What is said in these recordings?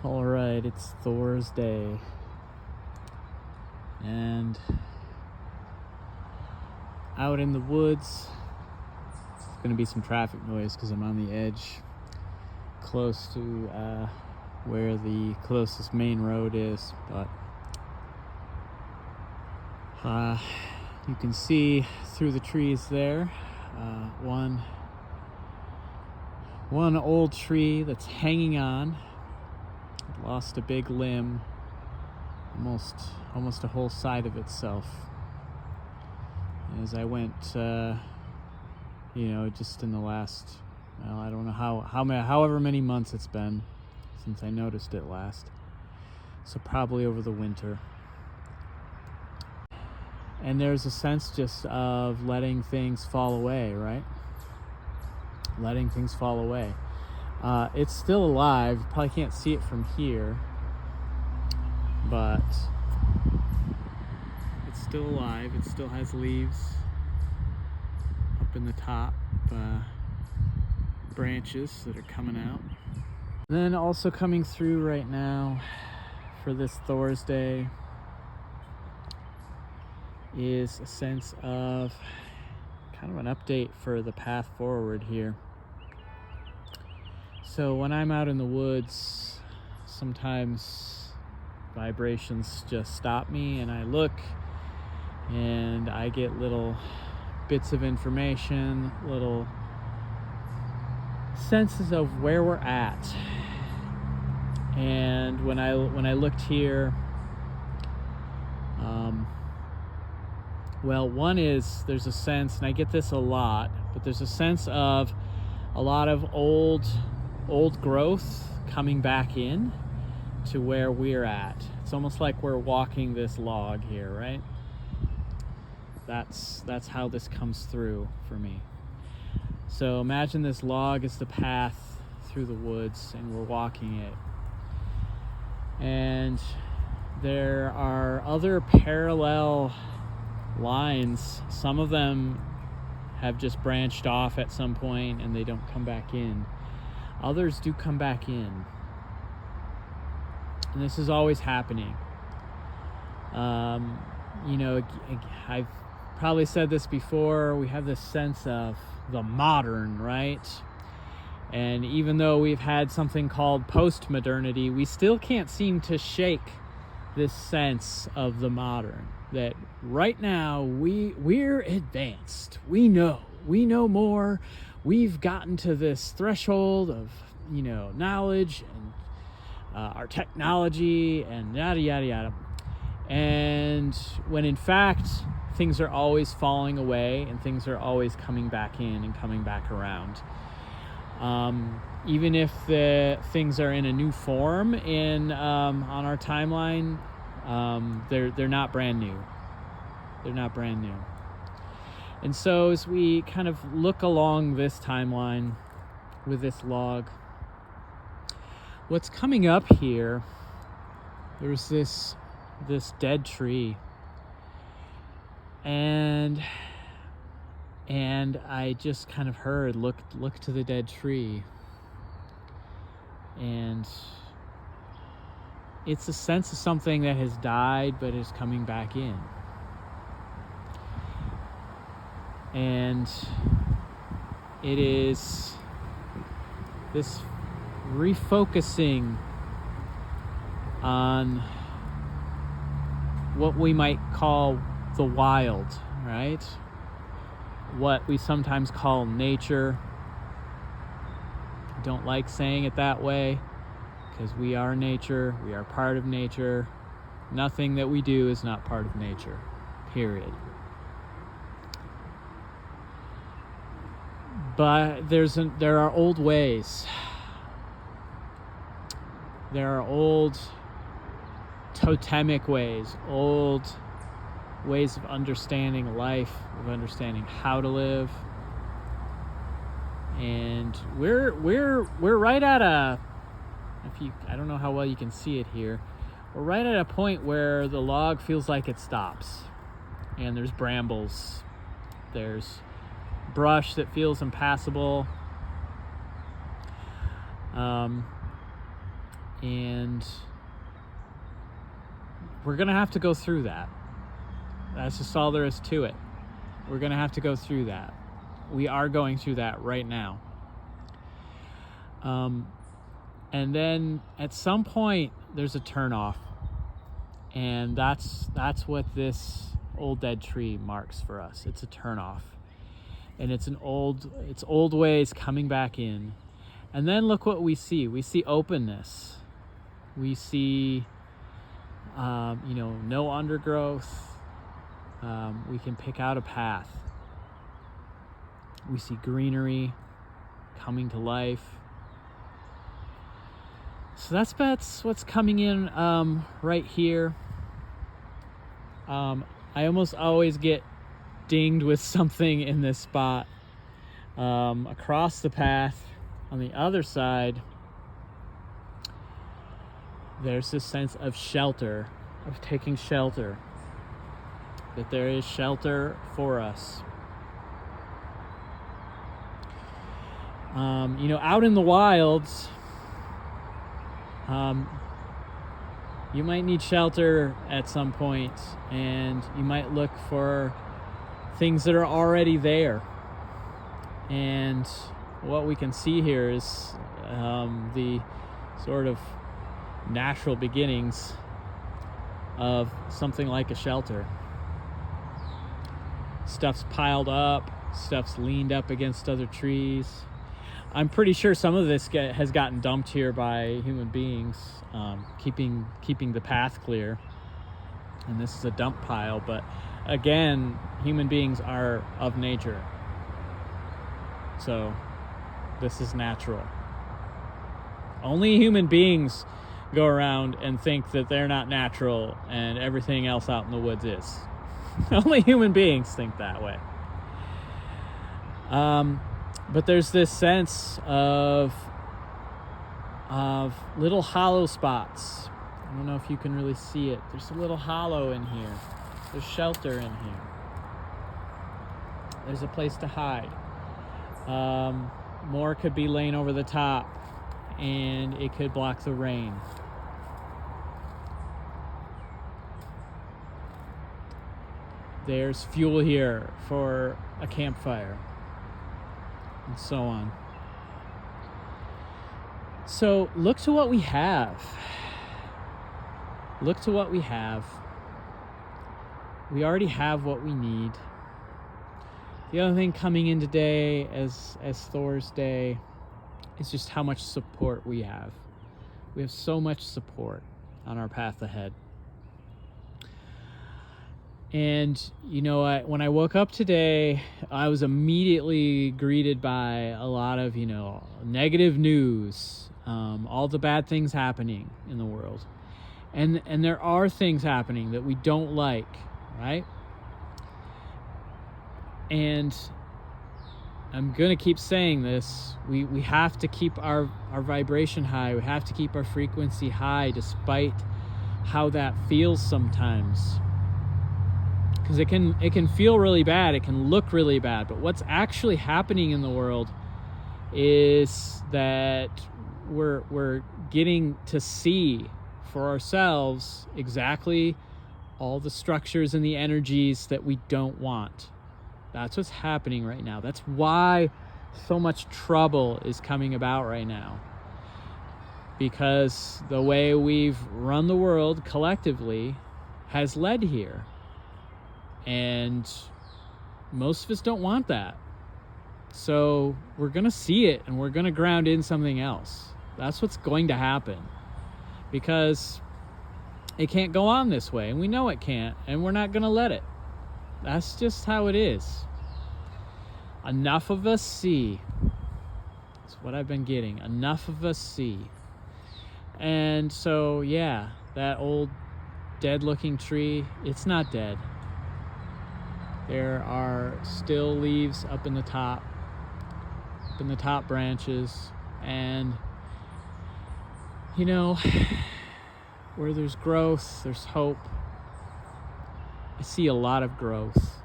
Alright, it's Thor's day. And out in the woods, there's going to be some traffic noise because I'm on the edge close to where the closest main road is. But you can see through the trees there one old tree that's hanging on. Lost a big limb, almost a whole side of itself. As I went, just in the last, I don't know however many months it's been since I noticed it last. So probably over the winter. And there's a sense just of letting things fall away, right? Letting things fall away. It's still alive. You probably can't see it from here, but it's still alive. It still has leaves up in the top, branches that are coming out. And then also coming through right now for this Thor's Day is a sense of kind of an update for the path forward here. So when I'm out in the woods, sometimes vibrations just stop me and I look and I get little bits of information, little senses of where we're at. And when I looked here, one is there's a sense, and I get this a lot, but there's a sense of a lot of old growth coming back in to where we're at. It's almost like we're walking this log here, right? That's how this comes through for me. So imagine this log is the path through the woods and we're walking it. And there are other parallel lines. Some of them have just branched off at some point and they don't come back in. Others do come back in. And this is always happening. I've probably said this before, we have this sense of the modern, right? And even though we've had something called post-modernity, we still can't seem to shake this sense of the modern. That right now we're advanced. We know more. We've gotten to this threshold of, knowledge and our technology and yada, yada, yada. And when in fact, things are always falling away and things are always coming back in and coming back around. Even if the things are in a new form on our timeline, they're not brand new. They're not brand new. And so as we kind of look along this timeline with this log, what's coming up here, there's this dead tree. And I just kind of heard, look to the dead tree. And it's a sense of something that has died but is coming back in. And it is this refocusing on what we might call the wild, right? What we sometimes call nature. I don't like saying it that way because we are nature. We are part of nature. Nothing that we do is not part of nature, period. But there are old ways. There are old totemic ways, old ways of understanding life, of understanding how to live. And we're right at I don't know how well you can see it here. We're right at a point where the log feels like it stops. And there's brambles. There's brush that feels impassable. And we're going to have to go through that. That's just all there is to it. We're going to have to go through that. We are going through that right now. And then at some point there's a turnoff, and that's what this old dead tree marks for us. It's a turnoff, and it's old ways coming back in. And then look what we see. We see openness. We see, no undergrowth. We can pick out a path. We see greenery coming to life. So that's what's coming in right here. I almost always get dinged with something in this spot. Across the path on the other side, there's this sense of shelter, of taking shelter, that there is shelter for us. Out in the wilds, you might need shelter at some point, and you might look for things that are already there. And what we can see here is the sort of natural beginnings of something like a shelter. Stuff's piled up, stuff's leaned up against other trees. I'm pretty sure some of this has gotten dumped here by human beings, keeping the path clear. And this is a dump pile, but again, human beings are of nature. So this is natural. Only human beings go around and think that they're not natural and everything else out in the woods is. Only human beings think that way. But there's this sense of little hollow spots. I don't know if you can really see it. There's a little hollow in here. There's shelter in here. There's a place to hide. More could be laying over the top, and it could block the rain. There's fuel here for a campfire, and so on. So look to what we have. Look to what we have. We already have what we need. The other thing coming in today as Thor's day is just how much support we have. We have so much support on our path ahead. And you know what? When I woke up today, I was immediately greeted by a lot of, negative news, all the bad things happening in the world. And there are things happening that we don't like, right? And I'm going to keep saying this. We have to keep our vibration high. We have to keep our frequency high despite how that feels sometimes. Because it can feel really bad. It can look really bad. But what's actually happening in the world is that we're getting to see for ourselves exactly all the structures and the energies that we don't want. That's what's happening right now. That's why so much trouble is coming about right now. Because the way we've run the world collectively has led here. And most of us don't want that. So we're going to see it, and we're going to ground in something else. That's what's going to happen. Because it can't go on this way, and we know it can't, and we're not going to let it. That's just how it is. Enough of us see. That's what I've been getting. Enough of us see. And so, yeah, that old dead-looking tree, it's not dead. There are still leaves up in the top branches, and where there's growth, there's hope. I see a lot of growth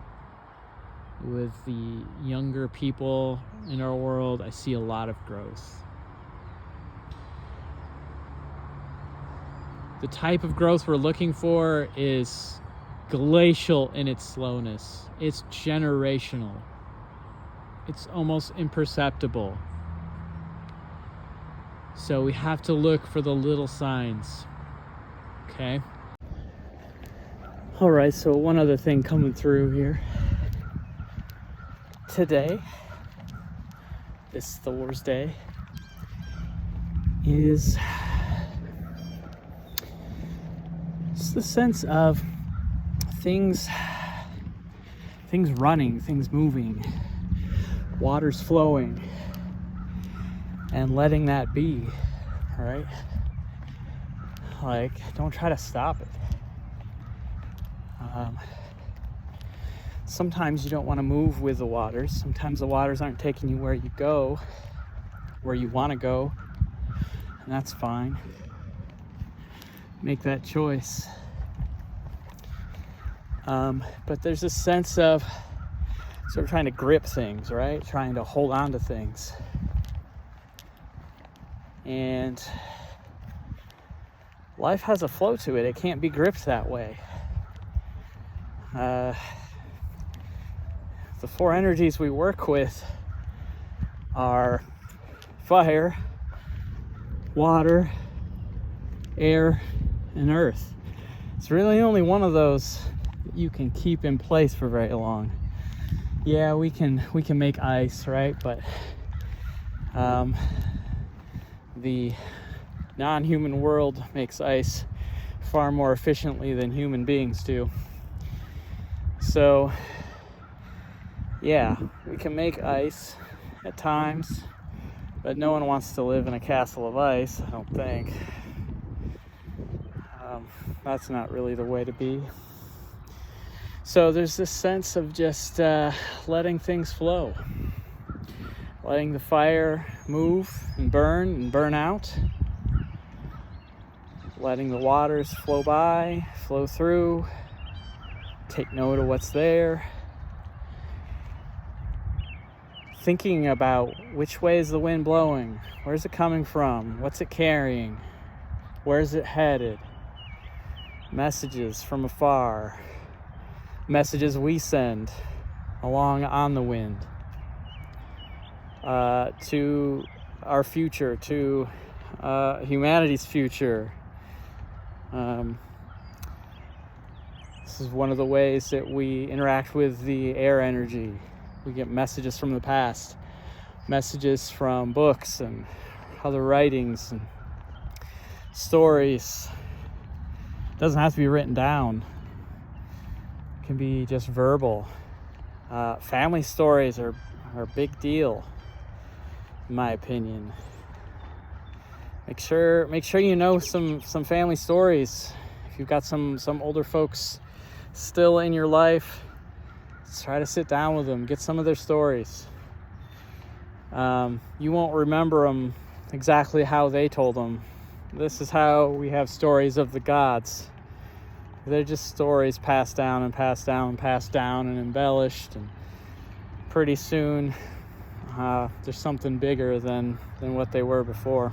with the younger people in our world. I see a lot of growth. The type of growth we're looking for is glacial in its slowness. It's generational. It's almost imperceptible. So we have to look for the little signs. Okay? All right, so one other thing coming through here. Today, this Thor's Day, is the sense of things running, things moving, water's flowing, and letting that be, right? Like, don't try to stop it. Sometimes you don't want to move with the waters. Sometimes the waters aren't taking you where you want to go, and that's fine. Make that choice. But there's a sense of sort of trying to grip things, right? Trying to hold on to things. And life has a flow to it. It can't be gripped that way. The four energies we work with are fire, water, air, and earth. It's really only one of those that you can keep in place for very long. Yeah, we can make ice, right? But the non-human world makes ice far more efficiently than human beings do. So yeah, we can make ice at times, but no one wants to live in a castle of ice, I don't think. That's not really the way to be. So there's this sense of just letting things flow, letting the fire move and burn out, letting the waters flow by, flow through, take note of what's there, thinking about which way is the wind blowing, where's it coming from, what's it carrying, where's it headed, messages from afar, messages we send along on the wind, to our future, to humanity's future. This is one of the ways that we interact with the air energy. We get messages from the past, messages from books and other writings and stories. It doesn't have to be written down. It can be just verbal. Family stories are a big deal, in my opinion. Make sure you know some family stories. If you've got some older folks still in your life, try to sit down with them, get some of their stories. You won't remember them exactly how they told them. This is how we have stories of the gods. They're just stories passed down and passed down and passed down and embellished, and pretty soon there's something bigger than what they were before.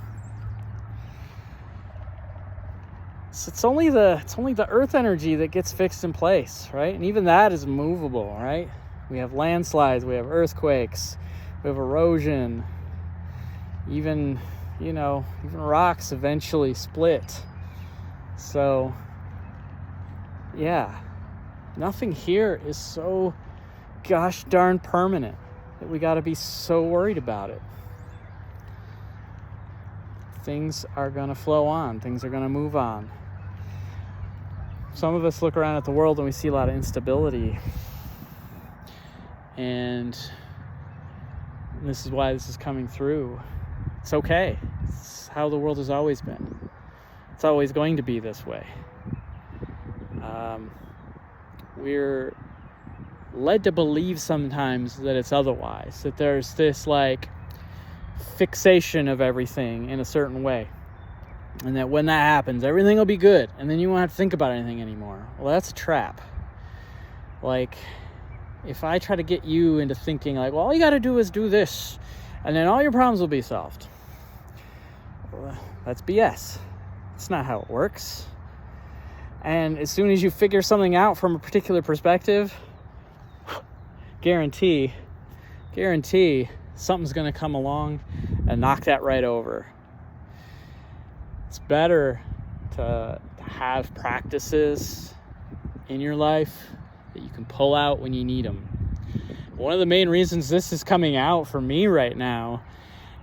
So it's only the earth energy that gets fixed in place, right? And even that is movable, right? We have landslides, we have earthquakes, we have erosion, even rocks eventually split. So yeah, nothing here is so gosh darn permanent that we got to be so worried about it. Things are going to flow on, things are going to move on. Some of us look around at the world and we see a lot of instability. And this is why this is coming through. It's okay. It's how the world has always been. It's always going to be this way. We're led to believe sometimes that it's otherwise, that there's this like fixation of everything in a certain way, and that when that happens, everything will be good, and then you won't have to think about anything anymore. Well, that's a trap. Like, if I try to get you into thinking like, well, all you got to do is do this, and then all your problems will be solved. Well, that's BS. It's not how it works. And as soon as you figure something out from a particular perspective, guarantee something's going to come along and knock that right over. It's better to have practices in your life that you can pull out when you need them. One of the main reasons this is coming out for me right now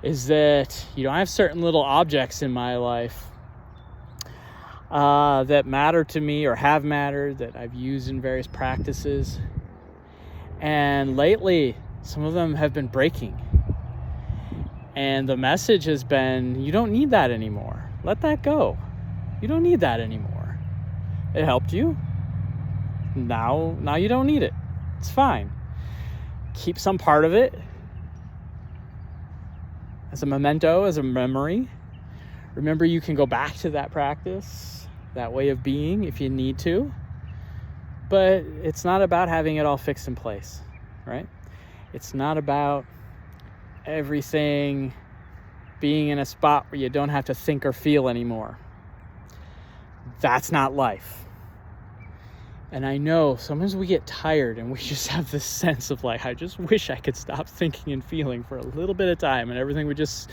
is that, I have certain little objects in my life that matter to me or have mattered, that I've used in various practices. And lately, some of them have been breaking. And the message has been, you don't need that anymore. Let that go. You don't need that anymore. It helped you. Now you don't need it. It's fine. Keep some part of it as a memento, as a memory. Remember, you can go back to that practice, that way of being, if you need to. But it's not about having it all fixed in place, right? It's not about everything being in a spot where you don't have to think or feel anymore. That's not life. And I know sometimes we get tired and we just have this sense of like, I just wish I could stop thinking and feeling for a little bit of time and everything would just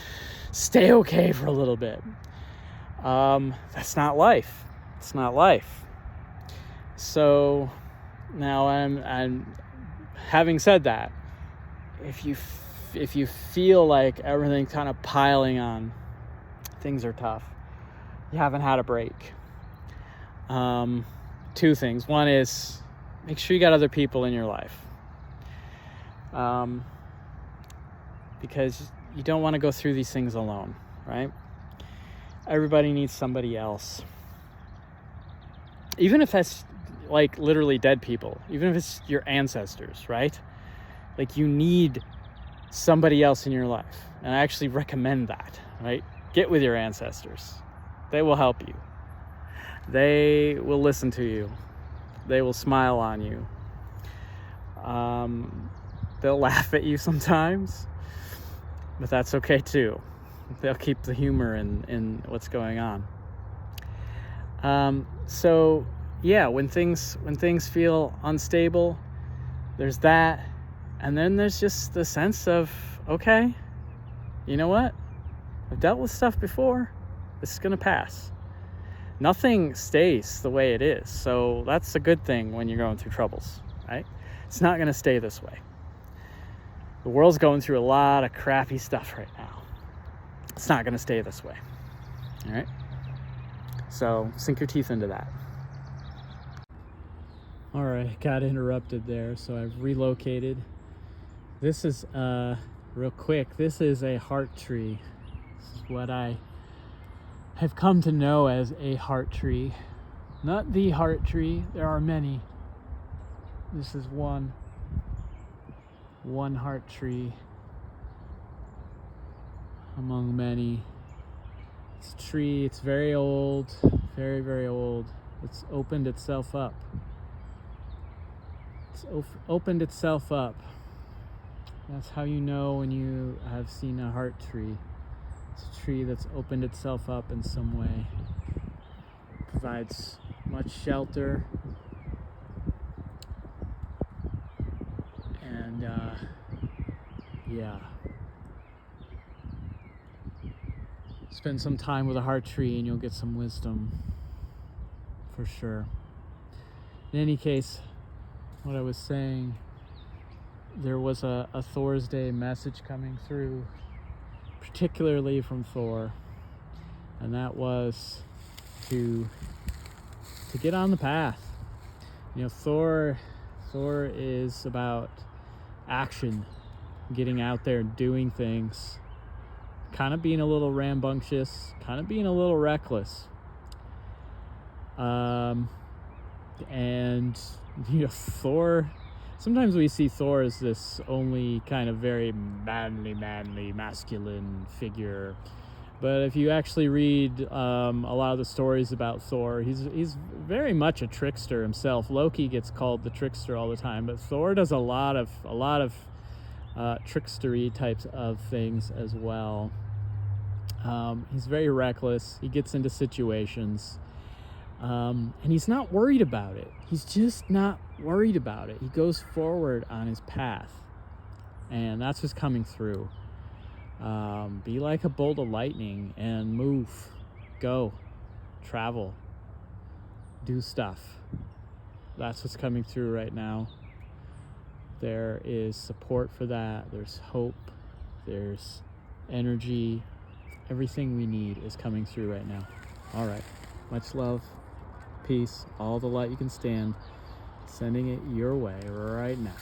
stay okay for a little bit. That's not life. It's not life. So now I'm having said that, if you feel like everything kind of piling on, things are tough, you haven't had a break. Two things. One is make sure you got other people in your life. Because you don't want to go through these things alone, right? Everybody needs somebody else. Even if that's like literally dead people, even if it's your ancestors, right? Like you need somebody else in your life. And I actually recommend that, right? Get with your ancestors. They will help you. They will listen to you. They will smile on you. They'll laugh at you sometimes, but that's okay too. They'll keep the humor in what's going on. So yeah, when things feel unstable, there's that. And then there's just the sense of, okay, you know what? I've dealt with stuff before. This is going to pass. Nothing stays the way it is. So that's a good thing when you're going through troubles, right? It's not going to stay this way. The world's going through a lot of crappy stuff right now. It's not going to stay this way. All right? So sink your teeth into that. All right, got interrupted there, so I've relocated. This is, real quick, this is a heart tree. This is what I have come to know as a heart tree. Not the heart tree, there are many. This is one heart tree among many. It's a tree, it's very old, very, very old. It's opened itself up. It's opened itself up. That's how you know when you have seen a heart tree. It's a tree that's opened itself up in some way. Provides much shelter. And, yeah. Spend some time with a heart tree and you'll get some wisdom. For sure. In any case, what I was saying, there was a Thor's Day message coming through, particularly from Thor, and that was to get on the path. You know, Thor is about action, getting out there and doing things, kind of being a little rambunctious, kind of being a little reckless. And you know, Thor, sometimes we see Thor as this only kind of very manly, masculine figure. But if you actually read a lot of the stories about Thor, he's very much a trickster himself. Loki gets called the trickster all the time, but Thor does a lot of trickstery types of things as well. He's very reckless. He gets into situations. And he's not worried about it. He's just not worried about it. He goes forward on his path. And that's what's coming through. Be like a bolt of lightning and move, go, travel, do stuff. That's what's coming through right now. There is support for that. There's hope. There's energy. Everything we need is coming through right now. All right. Much love, peace, all the light you can stand. Sending it your way right now.